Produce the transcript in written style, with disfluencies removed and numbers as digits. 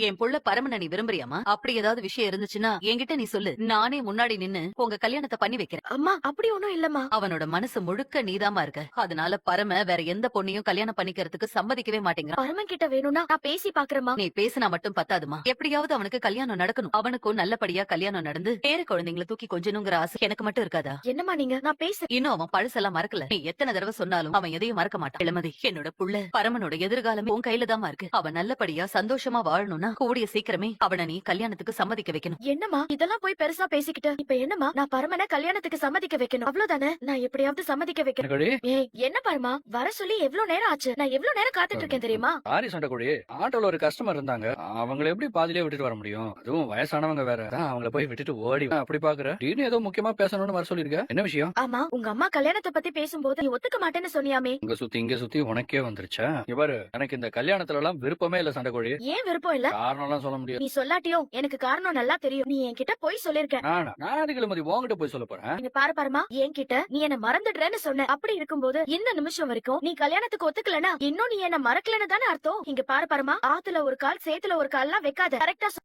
என் புள்ள பரமனை நீ விரும்புறியாமா? அப்படி ஏதாவது விஷயம் இருந்துச்சுன்னா என்கிட்ட நீ சொல்லு. நானே முன்னாடி நின்னு உங்க கல்யாணத்தை பண்ணி வைக்கிறேன். அம்மா அப்படி ஒண்ணும் இல்லம்மா. அவனோட மனசு முழுக்க நீதாமா இருக்க. அதனால பரம வேற எந்த பொண்ணையும் கல்யாணம் பண்ணிக்கிறதுக்கு சம்மதிக்கவே மாட்டேங்கிறான். பரமன் கிட்ட வேணும்னா நான் பேசி பாக்குறேம்மா. நீ பேசினா மட்டும் பத்தாதுமா. எப்படியாவது அவனுக்கு கல்யாணம் நடக்கணும். அவனுக்கும் நல்லபடியா கல்யாணம் நடந்து பேர குழந்தைங்களை தூக்கி கொஞ்சணுங்கிற ஆசை எனக்கு மட்டும் இருக்காதா? என்னம்மா நீங்க? நான் பேச. இன்னும் அவன் பழசெல்லாம் மறக்கல. நீ எத்தனை தடவை சொன்னாலும் அவன் எதையும் மறக்க மாட்டான். இளமதி, என்னோட புள்ள பரமனோட எதிர்காலம் உன் கையில தான் இருக்கு. அவன் நல்லபடியா சந்தோஷமா வாழணும்னா கூடிய சீக்கிரமே அவனை நீ கல்யாணத்துக்கு சம்மதிக்க வைக்கணும். என்னம்மா இதெல்லாம் போய் பெருசா பேசிக்கிட்டு இப்ப என்னம்மா? நான் பரமனை கல்யாணத்துக்கு சம்மதிக்க வைக்கணும் அவ்வளவுதானே? நான் எப்படியாவது சம்மதிக்க வைக்கணும். சண்டைக்கோழி, ஏய் என்ன பரமா வர சொல்லி எவ்வளவு நேரம் ஆச்சு? நான் எவ்வளவு நேரம் காத்துட்டு இருக்கேன் தெரியுமா? சாரி சண்டைக்கோழி. ஆட்டோல ஒரு கஸ்டமர் இருந்தாங்க. அவங்கள எப்படி பாதியிலே விட்டுட்டு வர முடியும்? அதுவும் வயசானவங்க வேற. அவங்கள போய் விட்டுட்டு ஓடி அப்படி பாக்குற. நீ ஏதோ முக்கியமா பேசணும்னு வர சொல்லிருக்க. என்ன விஷயம்? ஆமா உங்க அம்மா கல்யாணத்தை பத்தி பேசும்போது நீ ஒத்துக்க மாட்டேன்னு சொன்னியாமே. இங்க சுத்தி உனக்கே வந்துருச்சா? இவரு எனக்கு இந்த கல்யாணத்துல எல்லாம் விருப்பமே இல்ல சண்டைக்கோழி. ஏன் விருப்பம் இல்ல? காரணம் எல்லாம் சொல்ல முடியாது. நீ சொல்லாட்டியும் எனக்கு காரணம் நல்லா தெரியும். நீ என்கிட்ட போய் சொல்லிருக்க. நான் அதுக்கு இளமதி உன்கிட்ட போய் சொல்ல போறேன். நீங்க பாரு பரமா, என்கிட்ட நீ என்ன மறந்துடுறேன்னு சொன்ன. அப்படி இருக்கும்போது இந்த நிமிஷம் வரைக்கும் நீ கல்யாணத்துக்கு ஒத்துக்கலனா இன்னும் நீ என்ன மறக்கலன்னு தானே அர்த்தம். இங்க பாரு பரமா, ஆத்துல ஒரு கால் சேத்துல ஒரு கால்லாம் வைக்காத. கரெக்டா